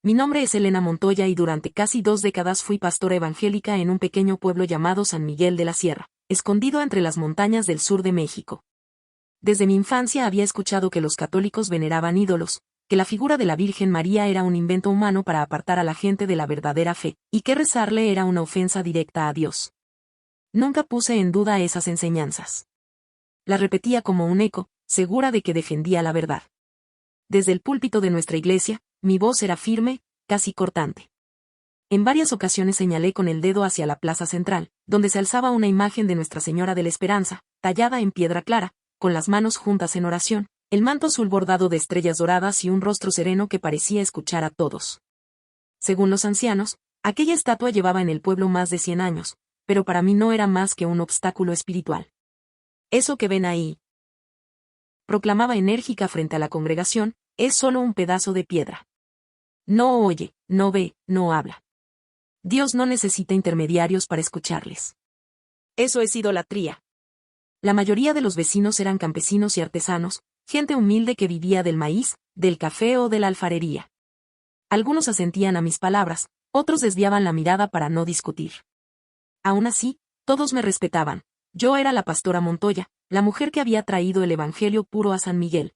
Mi nombre es Elena Montoya y durante casi 2 décadas fui pastora evangélica en un pequeño pueblo llamado San Miguel de la Sierra, escondido entre las montañas del sur de México. Desde mi infancia había escuchado que los católicos veneraban ídolos, que la figura de la Virgen María era un invento humano para apartar a la gente de la verdadera fe, y que rezarle era una ofensa directa a Dios. Nunca puse en duda esas enseñanzas. Las repetía como un eco, segura de que defendía la verdad. Desde el púlpito de nuestra iglesia, mi voz era firme, casi cortante. En varias ocasiones señalé con el dedo hacia la plaza central, donde se alzaba una imagen de Nuestra Señora de la Esperanza, tallada en piedra clara, con las manos juntas en oración, el manto azul bordado de estrellas doradas y un rostro sereno que parecía escuchar a todos. Según los ancianos, aquella estatua llevaba en el pueblo más de 100 años, pero para mí no era más que un obstáculo espiritual. Eso que ven ahí, proclamaba enérgica frente a la congregación, es solo un pedazo de piedra. No oye, no ve, no habla. Dios no necesita intermediarios para escucharles. Eso es idolatría. La mayoría de los vecinos eran campesinos y artesanos, gente humilde que vivía del maíz, del café o de la alfarería. Algunos asentían a mis palabras, otros desviaban la mirada para no discutir. Aún así, todos me respetaban. Yo era la pastora Montoya, la mujer que había traído el evangelio puro a San Miguel.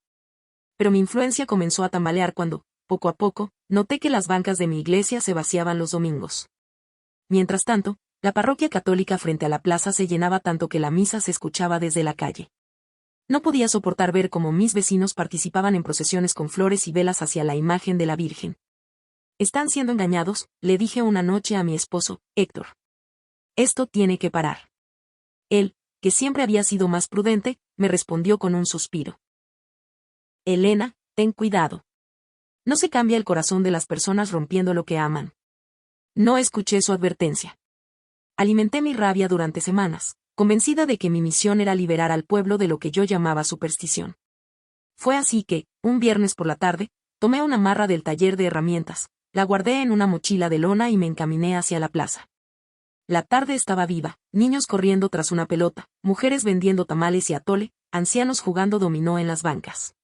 Pero mi influencia comenzó a tambalear cuando, poco a poco, noté que las bancas de mi iglesia se vaciaban los domingos. Mientras tanto, la parroquia católica frente a la plaza se llenaba tanto que la misa se escuchaba desde la calle. No podía soportar ver cómo mis vecinos participaban en procesiones con flores y velas hacia la imagen de la Virgen. Están siendo engañados, le dije una noche a mi esposo, Héctor. Esto tiene que parar. Él, que siempre había sido más prudente, me respondió con un suspiro. Elena, ten cuidado. No se cambia el corazón de las personas rompiendo lo que aman. No escuché su advertencia. Alimenté mi rabia durante semanas, convencida de que mi misión era liberar al pueblo de lo que yo llamaba superstición. Fue así que, un viernes por la tarde, tomé una marra del taller de herramientas, la guardé en una mochila de lona y me encaminé hacia la plaza. La tarde estaba viva, niños corriendo tras una pelota, mujeres vendiendo tamales y atole, ancianos jugando dominó en las bancas.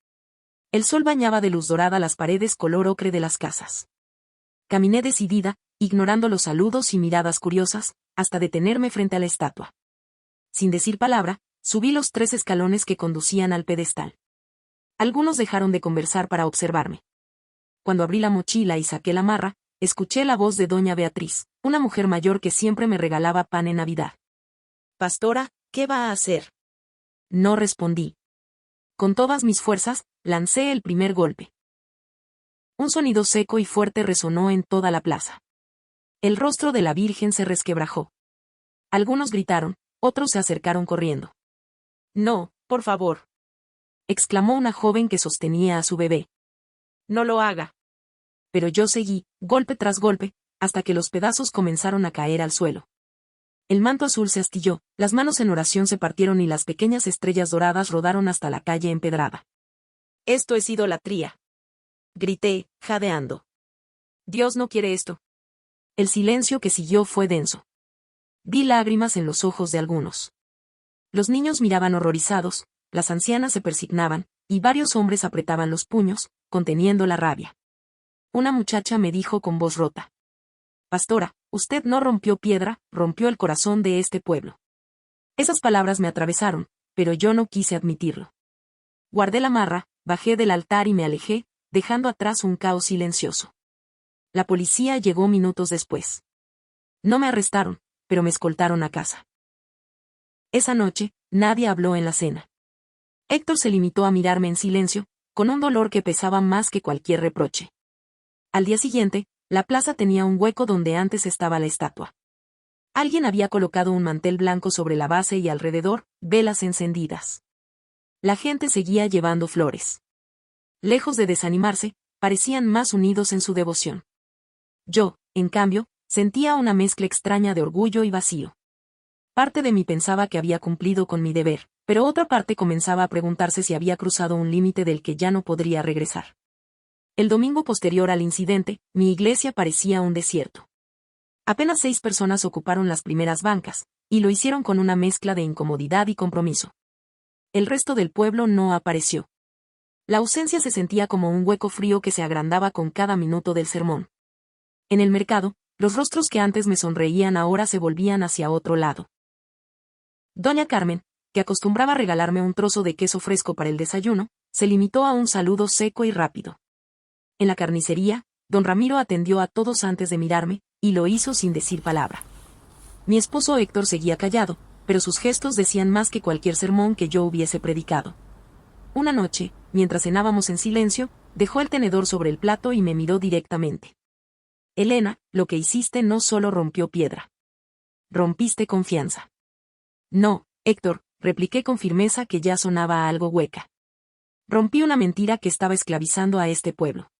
El sol bañaba de luz dorada las paredes color ocre de las casas. Caminé decidida, ignorando los saludos y miradas curiosas, hasta detenerme frente a la estatua. Sin decir palabra, subí los 3 escalones que conducían al pedestal. Algunos dejaron de conversar para observarme. Cuando abrí la mochila y saqué la marra, escuché la voz de doña Beatriz, una mujer mayor que siempre me regalaba pan en Navidad. Pastora, ¿qué va a hacer? No respondí. Con todas mis fuerzas, lancé el primer golpe. Un sonido seco y fuerte resonó en toda la plaza. El rostro de la Virgen se resquebrajó. Algunos gritaron, otros se acercaron corriendo. No, por favor, exclamó una joven que sostenía a su bebé. No lo haga. Pero yo seguí, golpe tras golpe, hasta que los pedazos comenzaron a caer al suelo. El manto azul se astilló, las manos en oración se partieron y las pequeñas estrellas doradas rodaron hasta la calle empedrada. Esto es idolatría. Grité, jadeando. Dios no quiere esto. El silencio que siguió fue denso. Vi lágrimas en los ojos de algunos. Los niños miraban horrorizados, las ancianas se persignaban, y varios hombres apretaban los puños, conteniendo la rabia. Una muchacha me dijo con voz rota. Pastora, usted no rompió piedra, rompió el corazón de este pueblo. Esas palabras me atravesaron, pero yo no quise admitirlo. Guardé la marra, bajé del altar y me alejé, dejando atrás un caos silencioso. La policía llegó minutos después. No me arrestaron, pero me escoltaron a casa. Esa noche, nadie habló en la cena. Héctor se limitó a mirarme en silencio, con un dolor que pesaba más que cualquier reproche. Al día siguiente, la plaza tenía un hueco donde antes estaba la estatua. Alguien había colocado un mantel blanco sobre la base y alrededor, velas encendidas. La gente seguía llevando flores. Lejos de desanimarse, parecían más unidos en su devoción. Yo, en cambio, sentía una mezcla extraña de orgullo y vacío. Parte de mí pensaba que había cumplido con mi deber, pero otra parte comenzaba a preguntarse si había cruzado un límite del que ya no podría regresar. El domingo posterior al incidente, mi iglesia parecía un desierto. Apenas 6 personas ocuparon las primeras bancas, y lo hicieron con una mezcla de incomodidad y compromiso. El resto del pueblo no apareció. La ausencia se sentía como un hueco frío que se agrandaba con cada minuto del sermón. En el mercado, los rostros que antes me sonreían ahora se volvían hacia otro lado. Doña Carmen, que acostumbraba a regalarme un trozo de queso fresco para el desayuno, se limitó a un saludo seco y rápido. En la carnicería, don Ramiro atendió a todos antes de mirarme, y lo hizo sin decir palabra. Mi esposo Héctor seguía callado, pero sus gestos decían más que cualquier sermón que yo hubiese predicado. Una noche, mientras cenábamos en silencio, dejó el tenedor sobre el plato y me miró directamente. Elena, lo que hiciste no solo rompió piedra. Rompiste confianza. No, Héctor, repliqué con firmeza que ya sonaba algo hueca. Rompí una mentira que estaba esclavizando a este pueblo.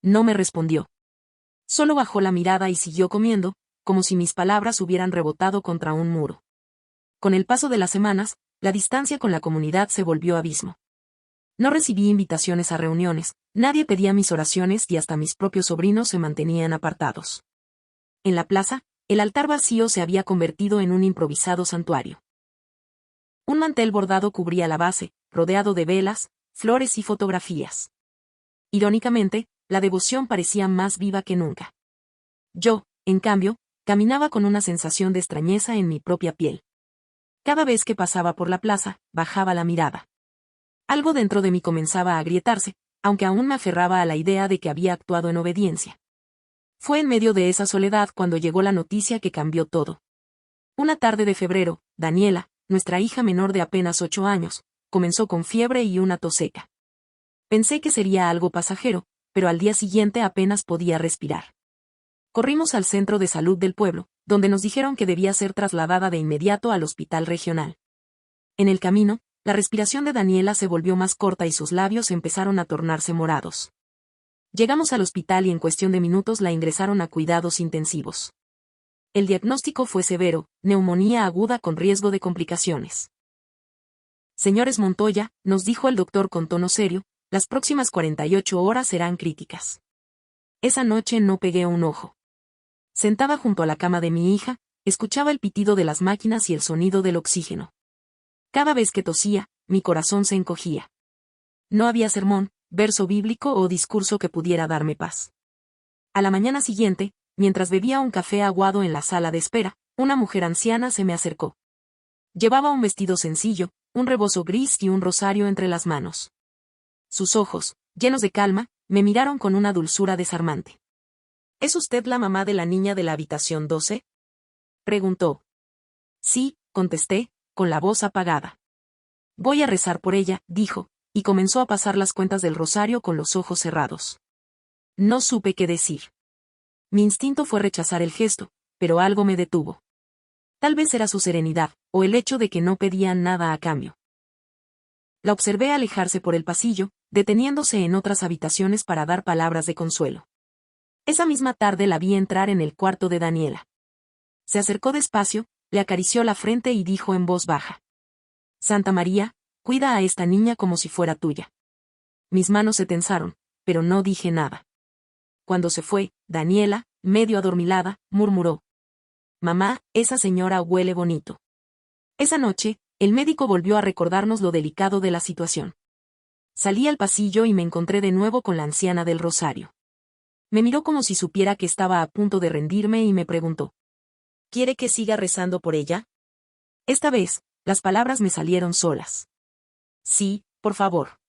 No me respondió. Solo bajó la mirada y siguió comiendo, como si mis palabras hubieran rebotado contra un muro. Con el paso de las semanas, la distancia con la comunidad se volvió abismo. No recibí invitaciones a reuniones, nadie pedía mis oraciones y hasta mis propios sobrinos se mantenían apartados. En la plaza, el altar vacío se había convertido en un improvisado santuario. Un mantel bordado cubría la base, rodeado de velas, flores y fotografías. Irónicamente, la devoción parecía más viva que nunca. Yo, en cambio, caminaba con una sensación de extrañeza en mi propia piel. Cada vez que pasaba por la plaza, bajaba la mirada. Algo dentro de mí comenzaba a agrietarse, aunque aún me aferraba a la idea de que había actuado en obediencia. Fue en medio de esa soledad cuando llegó la noticia que cambió todo. Una tarde de febrero, Daniela, nuestra hija menor de apenas 8 años, comenzó con fiebre y una tos seca. Pensé que sería algo pasajero, pero al día siguiente apenas podía respirar. Corrimos al centro de salud del pueblo, donde nos dijeron que debía ser trasladada de inmediato al hospital regional. En el camino, la respiración de Daniela se volvió más corta y sus labios empezaron a tornarse morados. Llegamos al hospital y en cuestión de minutos la ingresaron a cuidados intensivos. El diagnóstico fue severo, neumonía aguda con riesgo de complicaciones. Señores Montoya, nos dijo el doctor con tono serio, las próximas 48 horas serán críticas. Esa noche no pegué un ojo. Sentada junto a la cama de mi hija, escuchaba el pitido de las máquinas y el sonido del oxígeno. Cada vez que tosía, mi corazón se encogía. No había sermón, verso bíblico o discurso que pudiera darme paz. A la mañana siguiente, mientras bebía un café aguado en la sala de espera, una mujer anciana se me acercó. Llevaba un vestido sencillo, un rebozo gris y un rosario entre las manos. Sus ojos, llenos de calma, me miraron con una dulzura desarmante. ¿Es usted la mamá de la niña de la habitación 12? Preguntó. Sí, contesté, con la voz apagada. Voy a rezar por ella, dijo, y comenzó a pasar las cuentas del rosario con los ojos cerrados. No supe qué decir. Mi instinto fue rechazar el gesto, pero algo me detuvo. Tal vez era su serenidad, o el hecho de que no pedían nada a cambio. La observé alejarse por el pasillo, deteniéndose en otras habitaciones para dar palabras de consuelo. Esa misma tarde la vi entrar en el cuarto de Daniela. Se acercó despacio, le acarició la frente y dijo en voz baja. Santa María, cuida a esta niña como si fuera tuya. Mis manos se tensaron, pero no dije nada. Cuando se fue, Daniela, medio adormilada, murmuró. Mamá, esa señora huele bonito. Esa noche, el médico volvió a recordarnos lo delicado de la situación. Salí al pasillo y me encontré de nuevo con la anciana del rosario. Me miró como si supiera que estaba a punto de rendirme y me preguntó. ¿Quiere que siga rezando por ella? Esta vez, las palabras me salieron solas. Sí, por favor.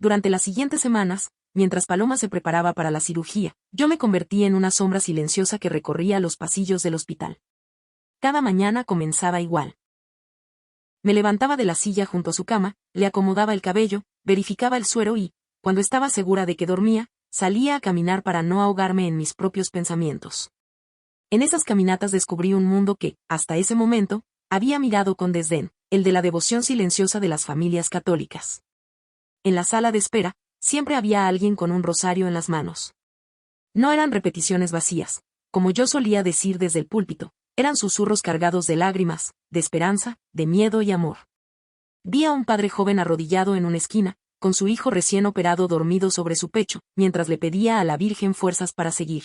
Durante las siguientes semanas, mientras Paloma se preparaba para la cirugía, yo me convertí en una sombra silenciosa que recorría los pasillos del hospital. Cada mañana comenzaba igual. Me levantaba de la silla junto a su cama, le acomodaba el cabello, verificaba el suero y, cuando estaba segura de que dormía, salía a caminar para no ahogarme en mis propios pensamientos. En esas caminatas descubrí un mundo que, hasta ese momento, había mirado con desdén, el de la devoción silenciosa de las familias católicas. En la sala de espera, siempre había alguien con un rosario en las manos. No eran repeticiones vacías, como yo solía decir desde el púlpito, eran susurros cargados de lágrimas, de esperanza, de miedo y amor. Vi a un padre joven arrodillado en una esquina, con su hijo recién operado dormido sobre su pecho, mientras le pedía a la Virgen fuerzas para seguir.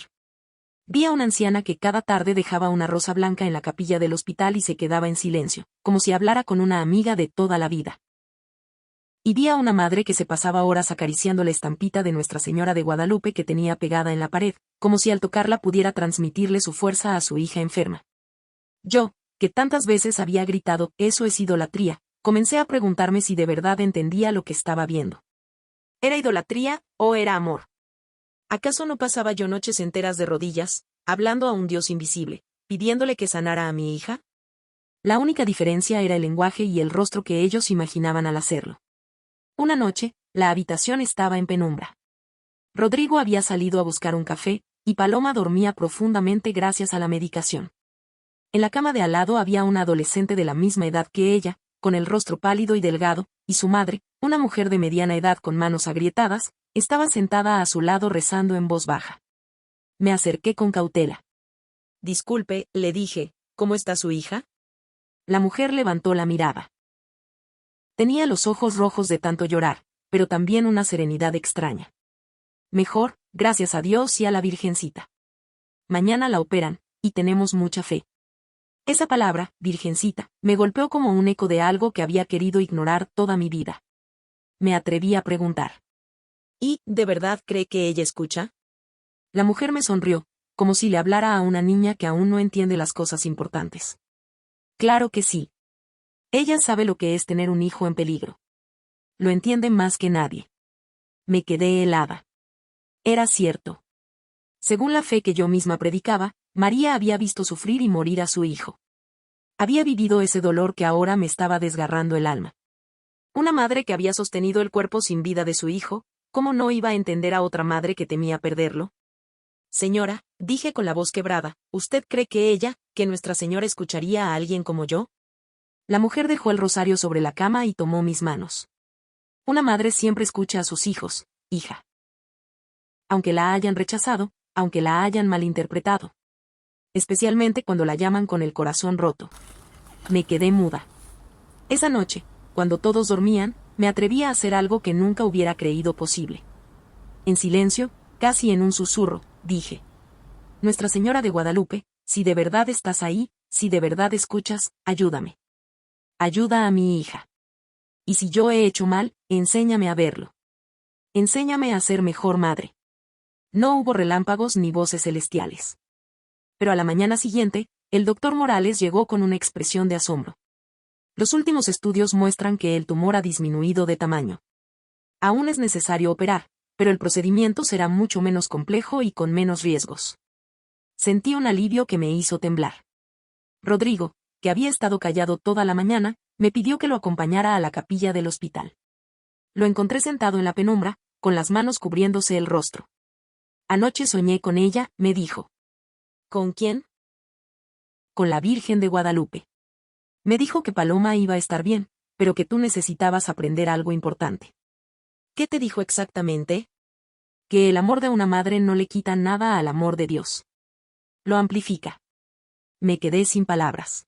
Vi a una anciana que cada tarde dejaba una rosa blanca en la capilla del hospital y se quedaba en silencio, como si hablara con una amiga de toda la vida. y vi a una madre que se pasaba horas acariciando la estampita de Nuestra Señora de Guadalupe que tenía pegada en la pared, como si al tocarla pudiera transmitirle su fuerza a su hija enferma. Yo, que tantas veces había gritado, eso es idolatría, comencé a preguntarme si de verdad entendía lo que estaba viendo. ¿Era idolatría, o era amor? ¿Acaso no pasaba yo noches enteras de rodillas, hablando a un Dios invisible, pidiéndole que sanara a mi hija? La única diferencia era el lenguaje y el rostro que ellos imaginaban al hacerlo. Una noche, la habitación estaba en penumbra. Rodrigo había salido a buscar un café, y Paloma dormía profundamente gracias a la medicación. En la cama de al lado había una adolescente de la misma edad que ella, con el rostro pálido y delgado, y su madre, una mujer de mediana edad con manos agrietadas, estaba sentada a su lado rezando en voz baja. Me acerqué con cautela. Disculpe, le dije, ¿cómo está su hija? La mujer levantó la mirada. Tenía los ojos rojos de tanto llorar, pero también una serenidad extraña. Mejor, gracias a Dios y a la Virgencita. Mañana la operan, y tenemos mucha fe. Esa palabra, Virgencita, me golpeó como un eco de algo que había querido ignorar toda mi vida. Me atreví a preguntar. ¿Y, de verdad cree que ella escucha? La mujer me sonrió, como si le hablara a una niña que aún no entiende las cosas importantes. Claro que sí. Ella sabe lo que es tener un hijo en peligro. Lo entiende más que nadie. Me quedé helada. Era cierto. Según la fe que yo misma predicaba, María había visto sufrir y morir a su hijo. Había vivido ese dolor que ahora me estaba desgarrando el alma. Una madre que había sostenido el cuerpo sin vida de su hijo, ¿cómo no iba a entender a otra madre que temía perderlo? Señora, dije con la voz quebrada, ¿usted cree que ella, que Nuestra Señora escucharía a alguien como yo? La mujer dejó el rosario sobre la cama y tomó mis manos. Una madre siempre escucha a sus hijos, hija. Aunque la hayan rechazado, aunque la hayan malinterpretado. Especialmente cuando la llaman con el corazón roto. Me quedé muda. Esa noche, cuando todos dormían, me atreví a hacer algo que nunca hubiera creído posible. En silencio, casi en un susurro, dije: Nuestra Señora de Guadalupe, si de verdad estás ahí, si de verdad escuchas, ayúdame. Ayuda a mi hija. Y si yo he hecho mal, enséñame a verlo. Enséñame a ser mejor madre. No hubo relámpagos ni voces celestiales. Pero a la mañana siguiente, el doctor Morales llegó con una expresión de asombro. Los últimos estudios muestran que el tumor ha disminuido de tamaño. Aún es necesario operar, pero el procedimiento será mucho menos complejo y con menos riesgos. Sentí un alivio que me hizo temblar. Rodrigo, que había estado callado toda la mañana, me pidió que lo acompañara a la capilla del hospital. Lo encontré sentado en la penumbra, con las manos cubriéndose el rostro. Anoche soñé con ella, me dijo. ¿Con quién? Con la Virgen de Guadalupe. Me dijo que Paloma iba a estar bien, pero que tú necesitabas aprender algo importante. ¿Qué te dijo exactamente? Que el amor de una madre no le quita nada al amor de Dios. Lo amplifica. Me quedé sin palabras.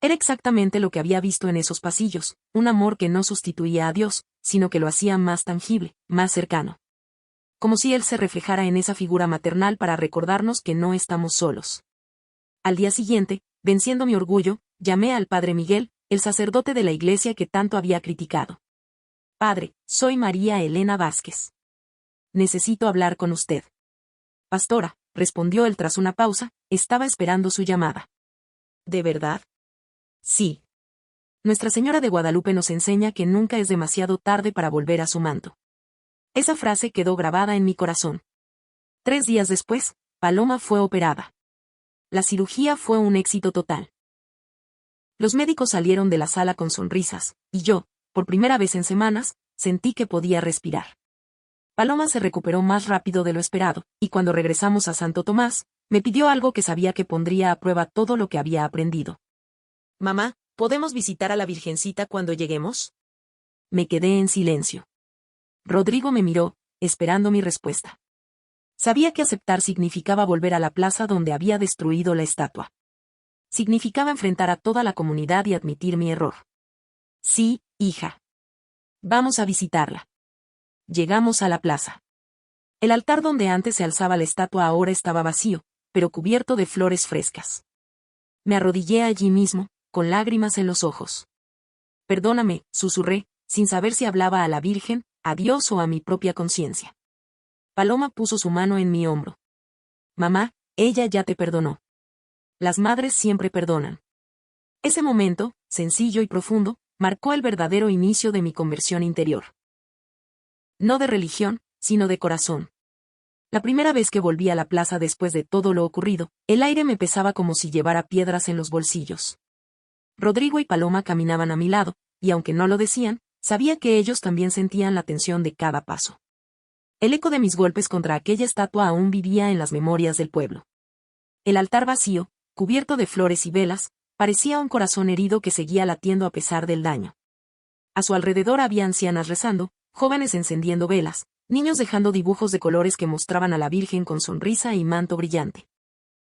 Era exactamente lo que había visto en esos pasillos, un amor que no sustituía a Dios, sino que lo hacía más tangible, más cercano. Como si Él se reflejara en esa figura maternal para recordarnos que no estamos solos. Al día siguiente, venciendo mi orgullo, llamé al padre Miguel, el sacerdote de la iglesia que tanto había criticado. Padre, soy María Elena Vázquez. Necesito hablar con usted. Pastora, respondió él tras una pausa, estaba esperando su llamada. ¿De verdad? Sí. Nuestra Señora de Guadalupe nos enseña que nunca es demasiado tarde para volver a su manto. Esa frase quedó grabada en mi corazón. 3 días después, Paloma fue operada. La cirugía fue un éxito total. Los médicos salieron de la sala con sonrisas, y yo, por primera vez en semanas, sentí que podía respirar. Paloma se recuperó más rápido de lo esperado, y cuando regresamos a Santo Tomás, me pidió algo que sabía que pondría a prueba todo lo que había aprendido. Mamá, ¿podemos visitar a la Virgencita cuando lleguemos? Me quedé en silencio. Rodrigo me miró, esperando mi respuesta. Sabía que aceptar significaba volver a la plaza donde había destruido la estatua. Significaba enfrentar a toda la comunidad y admitir mi error. Sí, hija. Vamos a visitarla. Llegamos a la plaza. El altar donde antes se alzaba la estatua ahora estaba vacío, pero cubierto de flores frescas. Me arrodillé allí mismo, con lágrimas en los ojos. Perdóname, susurré, sin saber si hablaba a la Virgen, a Dios o a mi propia conciencia. Paloma puso su mano en mi hombro. Mamá, ella ya te perdonó. Las madres siempre perdonan. Ese momento, sencillo y profundo, marcó el verdadero inicio de mi conversión interior. No de religión, sino de corazón. La primera vez que volví a la plaza después de todo lo ocurrido, el aire me pesaba como si llevara piedras en los bolsillos. Rodrigo y Paloma caminaban a mi lado, y aunque no lo decían, sabía que ellos también sentían la tensión de cada paso. El eco de mis golpes contra aquella estatua aún vivía en las memorias del pueblo. El altar vacío, cubierto de flores y velas, parecía un corazón herido que seguía latiendo a pesar del daño. A su alrededor había ancianas rezando, jóvenes encendiendo velas, niños dejando dibujos de colores que mostraban a la Virgen con sonrisa y manto brillante.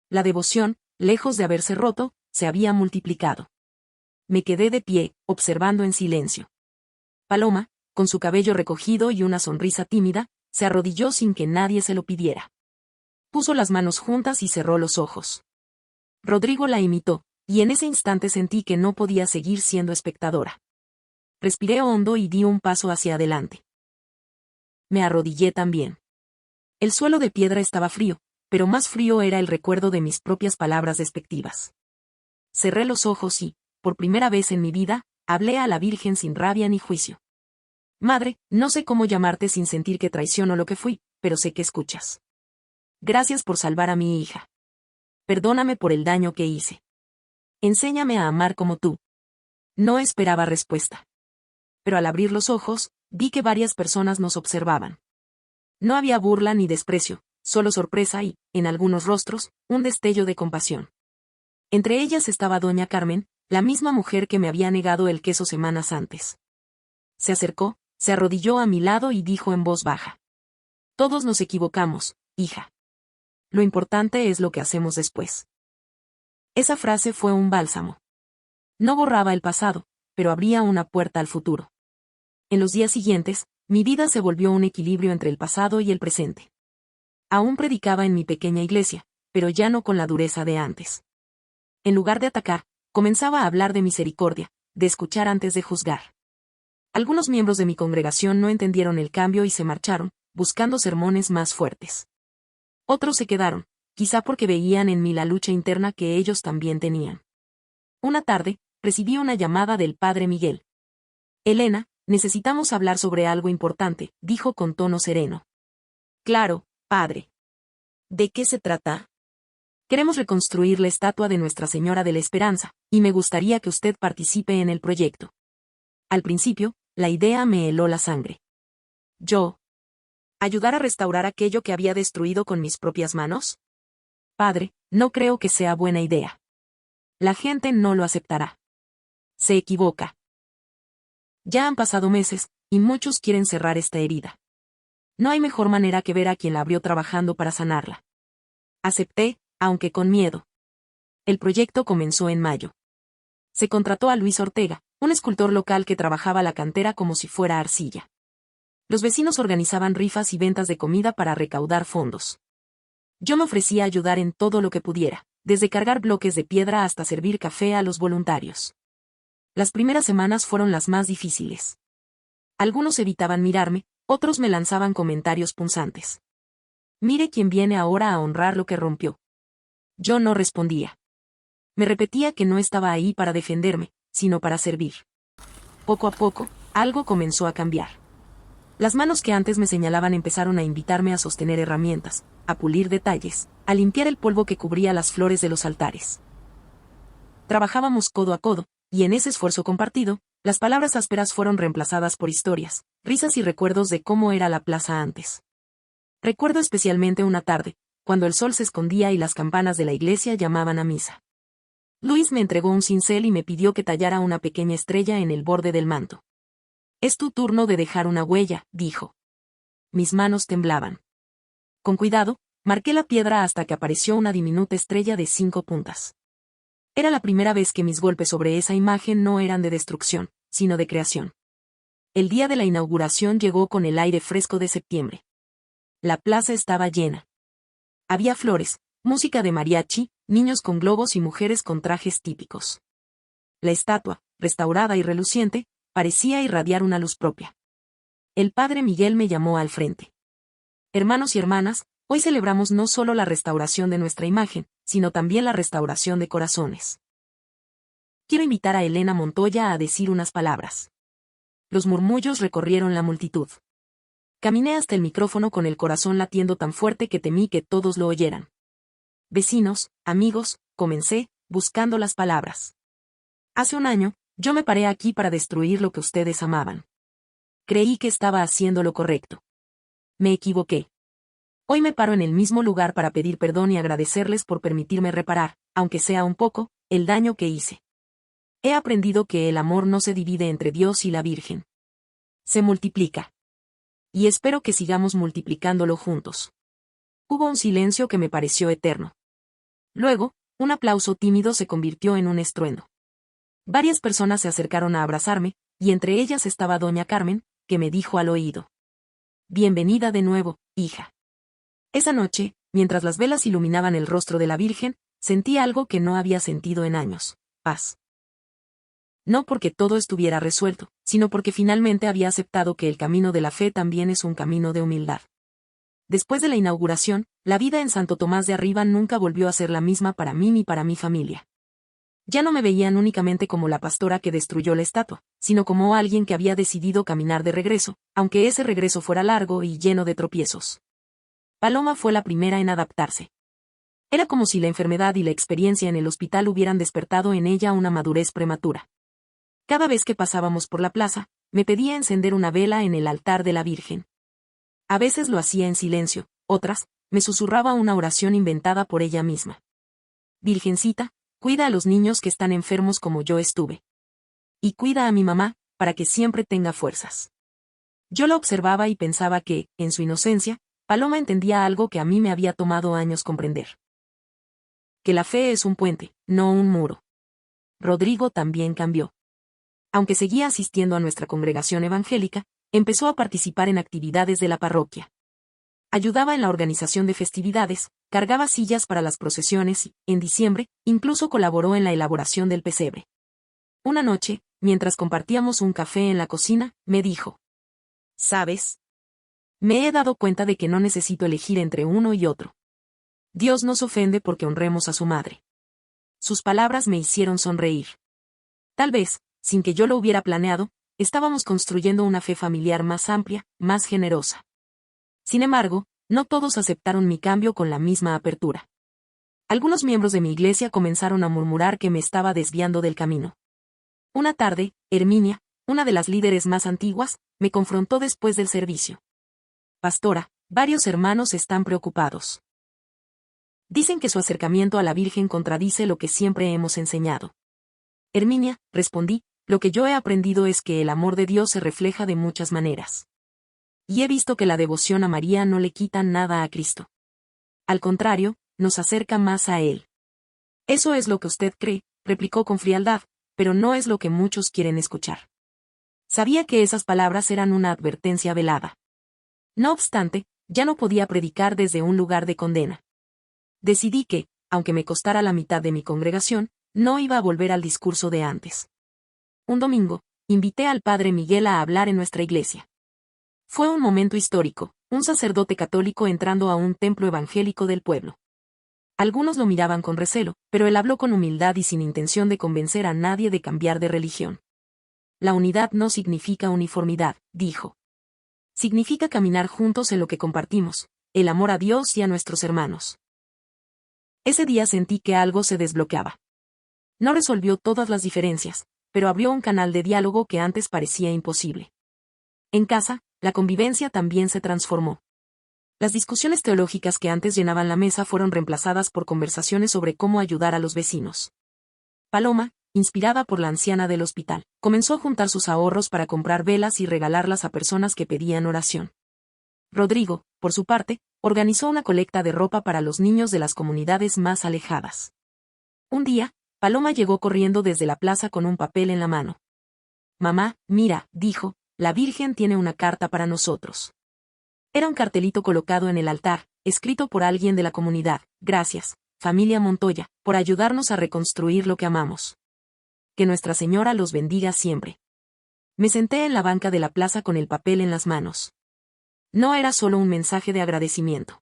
La devoción, lejos de haberse roto, se había multiplicado. Me quedé de pie, observando en silencio. Paloma, con su cabello recogido y una sonrisa tímida, se arrodilló sin que nadie se lo pidiera. Puso las manos juntas y cerró los ojos. Rodrigo la imitó, y en ese instante sentí que no podía seguir siendo espectadora. Respiré hondo y di un paso hacia adelante. Me arrodillé también. El suelo de piedra estaba frío, pero más frío era el recuerdo de mis propias palabras despectivas. Cerré los ojos y, por primera vez en mi vida, hablé a la Virgen sin rabia ni juicio. Madre, no sé cómo llamarte sin sentir que traiciono lo que fui, pero sé que escuchas. Gracias por salvar a mi hija. Perdóname por el daño que hice. Enséñame a amar como tú. No esperaba respuesta. Pero al abrir los ojos, vi que varias personas nos observaban. No había burla ni desprecio, solo sorpresa y, en algunos rostros, un destello de compasión. Entre ellas estaba doña Carmen, la misma mujer que me había negado el queso semanas antes. Se acercó, se arrodilló a mi lado y dijo en voz baja. Todos nos equivocamos, hija. Lo importante es lo que hacemos después. Esa frase fue un bálsamo. No borraba el pasado, pero abría una puerta al futuro. En los días siguientes, mi vida se volvió un equilibrio entre el pasado y el presente. Aún predicaba en mi pequeña iglesia, pero ya no con la dureza de antes. En lugar de atacar, comenzaba a hablar de misericordia, de escuchar antes de juzgar. Algunos miembros de mi congregación no entendieron el cambio y se marcharon, buscando sermones más fuertes. Otros se quedaron, quizá porque veían en mí la lucha interna que ellos también tenían. Una tarde, recibí una llamada del padre Miguel. Elena, necesitamos hablar sobre algo importante, dijo con tono sereno. Claro, padre. ¿De qué se trata? Queremos reconstruir la estatua de Nuestra Señora de la Esperanza, y me gustaría que usted participe en el proyecto. Al principio, la idea me heló la sangre. ¿Yo? ¿Ayudar a restaurar aquello que había destruido con mis propias manos? Padre, no creo que sea buena idea. La gente no lo aceptará. Se equivoca. Ya han pasado meses, y muchos quieren cerrar esta herida. No hay mejor manera que ver a quien la abrió trabajando para sanarla. Acepté, aunque con miedo. El proyecto comenzó en mayo. Se contrató a Luis Ortega, un escultor local que trabajaba la cantera como si fuera arcilla. Los vecinos organizaban rifas y ventas de comida para recaudar fondos. Yo me ofrecía a ayudar en todo lo que pudiera, desde cargar bloques de piedra hasta servir café a los voluntarios. Las primeras semanas fueron las más difíciles. Algunos evitaban mirarme, otros me lanzaban comentarios punzantes. Mire quién viene ahora a honrar lo que rompió. Yo no respondía. Me repetía que no estaba ahí para defenderme, sino para servir. Poco a poco, algo comenzó a cambiar. Las manos que antes me señalaban empezaron a invitarme a sostener herramientas, a pulir detalles, a limpiar el polvo que cubría las flores de los altares. Trabajábamos codo a codo, y en ese esfuerzo compartido, las palabras ásperas fueron reemplazadas por historias, risas y recuerdos de cómo era la plaza antes. Recuerdo especialmente una tarde, cuando el sol se escondía y las campanas de la iglesia llamaban a misa. Luis me entregó un cincel y me pidió que tallara una pequeña estrella en el borde del manto. Es tu turno de dejar una huella, dijo. Mis manos temblaban. Con cuidado, marqué la piedra hasta que apareció una diminuta estrella de 5 puntas. Era la primera vez que mis golpes sobre esa imagen no eran de destrucción, sino de creación. El día de la inauguración llegó con el aire fresco de septiembre. La plaza estaba llena. Había flores, música de mariachi, niños con globos y mujeres con trajes típicos. La estatua, restaurada y reluciente, parecía irradiar una luz propia. El padre Miguel me llamó al frente. Hermanos y hermanas, hoy celebramos no solo la restauración de nuestra imagen, sino también la restauración de corazones. Quiero invitar a Elena Montoya a decir unas palabras. Los murmullos recorrieron la multitud. Caminé hasta el micrófono con el corazón latiendo tan fuerte que temí que todos lo oyeran. Vecinos, amigos, comencé, buscando las palabras. Hace un año, yo me paré aquí para destruir lo que ustedes amaban. Creí que estaba haciendo lo correcto. Me equivoqué. Hoy me paro en el mismo lugar para pedir perdón y agradecerles por permitirme reparar, aunque sea un poco, el daño que hice. He aprendido que el amor no se divide entre Dios y la Virgen. Se multiplica. Y espero que sigamos multiplicándolo juntos. Hubo un silencio que me pareció eterno. Luego, un aplauso tímido se convirtió en un estruendo. Varias personas se acercaron a abrazarme, y entre ellas estaba doña Carmen, que me dijo al oído: «Bienvenida de nuevo, hija». Esa noche, mientras las velas iluminaban el rostro de la Virgen, sentí algo que no había sentido en años: paz. No porque todo estuviera resuelto, sino porque finalmente había aceptado que el camino de la fe también es un camino de humildad. Después de la inauguración, la vida en Santo Tomás de Arriba nunca volvió a ser la misma para mí ni para mi familia. Ya no me veían únicamente como la pastora que destruyó la estatua, sino como alguien que había decidido caminar de regreso, aunque ese regreso fuera largo y lleno de tropiezos. Paloma fue la primera en adaptarse. Era como si la enfermedad y la experiencia en el hospital hubieran despertado en ella una madurez prematura. Cada vez que pasábamos por la plaza, me pedía encender una vela en el altar de la Virgen. A veces lo hacía en silencio, otras, me susurraba una oración inventada por ella misma. Virgencita, cuida a los niños que están enfermos como yo estuve. Y cuida a mi mamá, para que siempre tenga fuerzas. Yo la observaba y pensaba que, en su inocencia, Paloma entendía algo que a mí me había tomado años comprender. Que la fe es un puente, no un muro. Rodrigo también cambió. Aunque seguía asistiendo a nuestra congregación evangélica, empezó a participar en actividades de la parroquia. Ayudaba en la organización de festividades, cargaba sillas para las procesiones y, en diciembre, incluso colaboró en la elaboración del pesebre. Una noche, mientras compartíamos un café en la cocina, me dijo: «¿Sabes? Me he dado cuenta de que no necesito elegir entre uno y otro. Dios nos ofende porque honremos a su madre». Sus palabras me hicieron sonreír. Tal vez, sin que yo lo hubiera planeado, estábamos construyendo una fe familiar más amplia, más generosa. Sin embargo, no todos aceptaron mi cambio con la misma apertura. Algunos miembros de mi iglesia comenzaron a murmurar que me estaba desviando del camino. Una tarde, Herminia, una de las líderes más antiguas, me confrontó después del servicio. «Pastora, varios hermanos están preocupados. Dicen que su acercamiento a la Virgen contradice lo que siempre hemos enseñado». «Herminia», respondí, «lo que yo he aprendido es que el amor de Dios se refleja de muchas maneras. Y he visto que la devoción a María no le quita nada a Cristo. Al contrario, nos acerca más a Él». «Eso es lo que usted cree», replicó con frialdad, «pero no es lo que muchos quieren escuchar». Sabía que esas palabras eran una advertencia velada. No obstante, ya no podía predicar desde un lugar de condena. Decidí que, aunque me costara la mitad de mi congregación, no iba a volver al discurso de antes. Un domingo, invité al padre Miguel a hablar en nuestra iglesia. Fue un momento histórico, un sacerdote católico entrando a un templo evangélico del pueblo. Algunos lo miraban con recelo, pero él habló con humildad y sin intención de convencer a nadie de cambiar de religión. «La unidad no significa uniformidad», dijo. «Significa caminar juntos en lo que compartimos, el amor a Dios y a nuestros hermanos». Ese día sentí que algo se desbloqueaba. No resolvió todas las diferencias, pero abrió un canal de diálogo que antes parecía imposible. En casa, la convivencia también se transformó. Las discusiones teológicas que antes llenaban la mesa fueron reemplazadas por conversaciones sobre cómo ayudar a los vecinos. Paloma, inspirada por la anciana del hospital, comenzó a juntar sus ahorros para comprar velas y regalarlas a personas que pedían oración. Rodrigo, por su parte, organizó una colecta de ropa para los niños de las comunidades más alejadas. Un día, Paloma llegó corriendo desde la plaza con un papel en la mano. «Mamá, mira», dijo, «la Virgen tiene una carta para nosotros». Era un cartelito colocado en el altar, escrito por alguien de la comunidad: «Gracias, familia Montoya, por ayudarnos a reconstruir lo que amamos. Que Nuestra Señora los bendiga siempre». Me senté en la banca de la plaza con el papel en las manos. No era solo un mensaje de agradecimiento.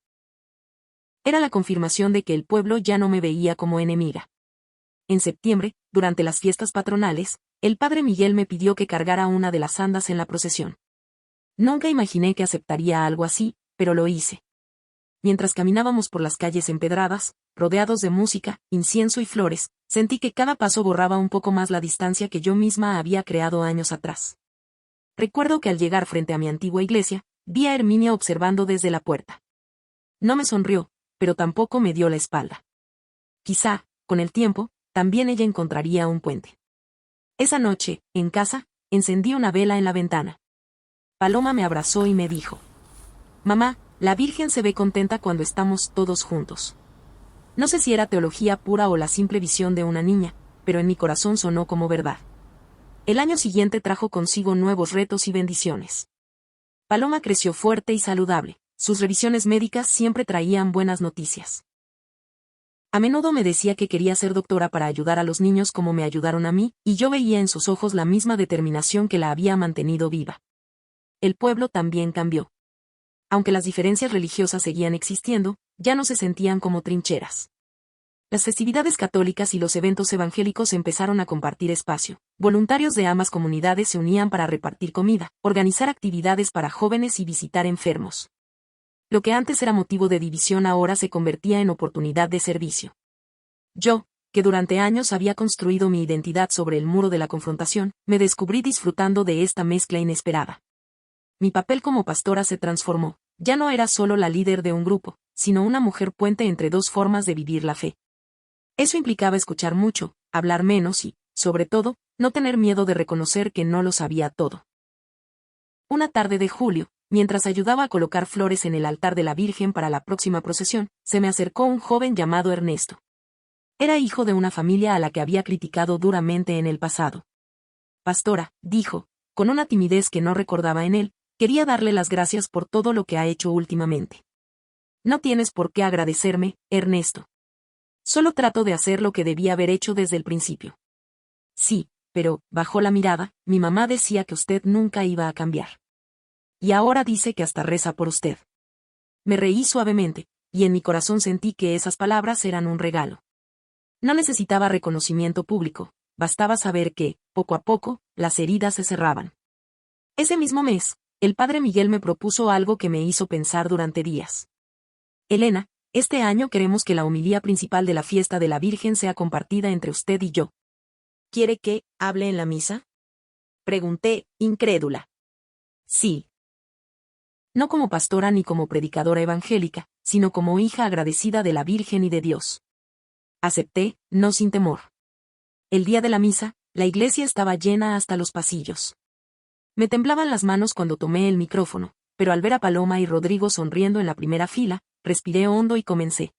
Era la confirmación de que el pueblo ya no me veía como enemiga. En septiembre, durante las fiestas patronales, el padre Miguel me pidió que cargara una de las andas en la procesión. Nunca imaginé que aceptaría algo así, pero lo hice. Mientras caminábamos por las calles empedradas, rodeados de música, incienso y flores, sentí que cada paso borraba un poco más la distancia que yo misma había creado años atrás. Recuerdo que al llegar frente a mi antigua iglesia, vi a Herminia observando desde la puerta. No me sonrió, pero tampoco me dio la espalda. Quizá, con el tiempo, también ella encontraría un puente. Esa noche, en casa, encendí una vela en la ventana. Paloma me abrazó y me dijo: «Mamá, la Virgen se ve contenta cuando estamos todos juntos». No sé si era teología pura o la simple visión de una niña, pero en mi corazón sonó como verdad. El año siguiente trajo consigo nuevos retos y bendiciones. Paloma creció fuerte y saludable. Sus revisiones médicas siempre traían buenas noticias. A menudo me decía que quería ser doctora para ayudar a los niños como me ayudaron a mí, y yo veía en sus ojos la misma determinación que la había mantenido viva. El pueblo también cambió. Aunque las diferencias religiosas seguían existiendo, ya no se sentían como trincheras. Las festividades católicas y los eventos evangélicos empezaron a compartir espacio. Voluntarios de ambas comunidades se unían para repartir comida, organizar actividades para jóvenes y visitar enfermos. Lo que antes era motivo de división ahora se convertía en oportunidad de servicio. Yo, que durante años había construido mi identidad sobre el muro de la confrontación, me descubrí disfrutando de esta mezcla inesperada. Mi papel como pastora se transformó. Ya no era solo la líder de un grupo, sino una mujer puente entre dos formas de vivir la fe. Eso implicaba escuchar mucho, hablar menos y, sobre todo, no tener miedo de reconocer que no lo sabía todo. Una tarde de julio, mientras ayudaba a colocar flores en el altar de la Virgen para la próxima procesión, se me acercó un joven llamado Ernesto. Era hijo de una familia a la que había criticado duramente en el pasado. «Pastora», dijo, con una timidez que no recordaba en él, «quería darle las gracias por todo lo que ha hecho últimamente». «No tienes por qué agradecerme, Ernesto. Solo trato de hacer lo que debía haber hecho desde el principio». «Sí, pero», bajó la mirada, «mi mamá decía que usted nunca iba a cambiar. Y ahora dice que hasta reza por usted». Me reí suavemente, y en mi corazón sentí que esas palabras eran un regalo. No necesitaba reconocimiento público, bastaba saber que, poco a poco, las heridas se cerraban. Ese mismo mes, el padre Miguel me propuso algo que me hizo pensar durante días. «Elena, este año queremos que la homilía principal de la fiesta de la Virgen sea compartida entre usted y yo». «¿Quiere que hable en la misa?», pregunté, incrédula. «Sí». No como pastora ni como predicadora evangélica, sino como hija agradecida de la Virgen y de Dios. Acepté, no sin temor. El día de la misa, la iglesia estaba llena hasta los pasillos. Me temblaban las manos cuando tomé el micrófono, pero al ver a Paloma y Rodrigo sonriendo en la primera fila, respiré hondo y comencé.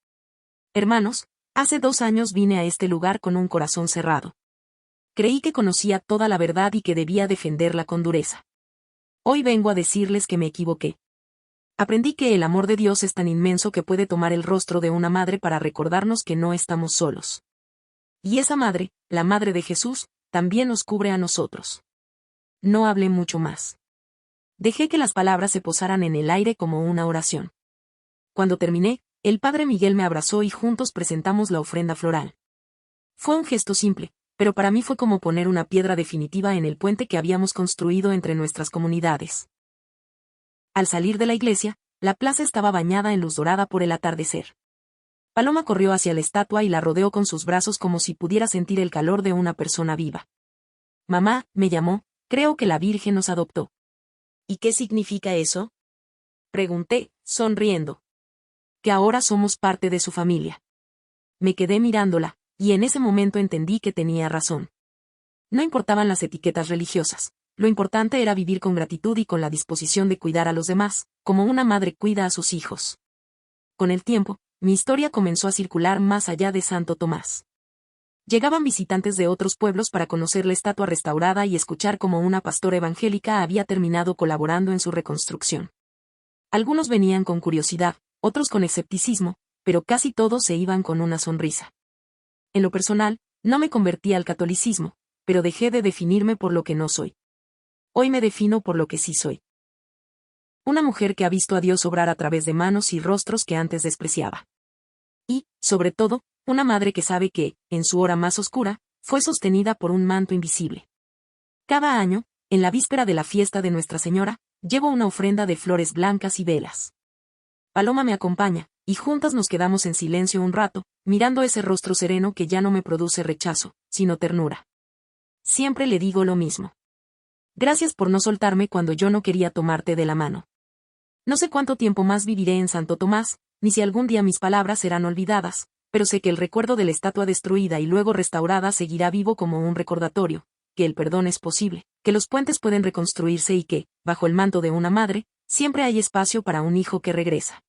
«Hermanos, hace 2 años vine a este lugar con un corazón cerrado. Creí que conocía toda la verdad y que debía defenderla con dureza. Hoy vengo a decirles que me equivoqué. Aprendí que el amor de Dios es tan inmenso que puede tomar el rostro de una madre para recordarnos que no estamos solos. Y esa madre, la madre de Jesús, también nos cubre a nosotros». No hablé mucho más. Dejé que las palabras se posaran en el aire como una oración. Cuando terminé, el padre Miguel me abrazó y juntos presentamos la ofrenda floral. Fue un gesto simple, pero para mí fue como poner una piedra definitiva en el puente que habíamos construido entre nuestras comunidades. Al salir de la iglesia, la plaza estaba bañada en luz dorada por el atardecer. Paloma corrió hacia la estatua y la rodeó con sus brazos como si pudiera sentir el calor de una persona viva. «Mamá», me llamó, «creo que la Virgen nos adoptó». «¿Y qué significa eso?», pregunté, sonriendo. «Que ahora somos parte de su familia». Me quedé mirándola, y en ese momento entendí que tenía razón. No importaban las etiquetas religiosas. Lo importante era vivir con gratitud y con la disposición de cuidar a los demás, como una madre cuida a sus hijos. Con el tiempo, mi historia comenzó a circular más allá de Santo Tomás. Llegaban visitantes de otros pueblos para conocer la estatua restaurada y escuchar cómo una pastora evangélica había terminado colaborando en su reconstrucción. Algunos venían con curiosidad, otros con escepticismo, pero casi todos se iban con una sonrisa. En lo personal, no me convertí al catolicismo, pero dejé de definirme por lo que no soy. Hoy me defino por lo que sí soy. Una mujer que ha visto a Dios obrar a través de manos y rostros que antes despreciaba. Y, sobre todo, una madre que sabe que, en su hora más oscura, fue sostenida por un manto invisible. Cada año, en la víspera de la fiesta de Nuestra Señora, llevo una ofrenda de flores blancas y velas. Paloma me acompaña, y juntas nos quedamos en silencio un rato, mirando ese rostro sereno que ya no me produce rechazo, sino ternura. Siempre le digo lo mismo. Gracias por no soltarme cuando yo no quería tomarte de la mano. No sé cuánto tiempo más viviré en Santo Tomás, ni si algún día mis palabras serán olvidadas, pero sé que el recuerdo de la estatua destruida y luego restaurada seguirá vivo como un recordatorio, que el perdón es posible, que los puentes pueden reconstruirse y que, bajo el manto de una madre, siempre hay espacio para un hijo que regresa.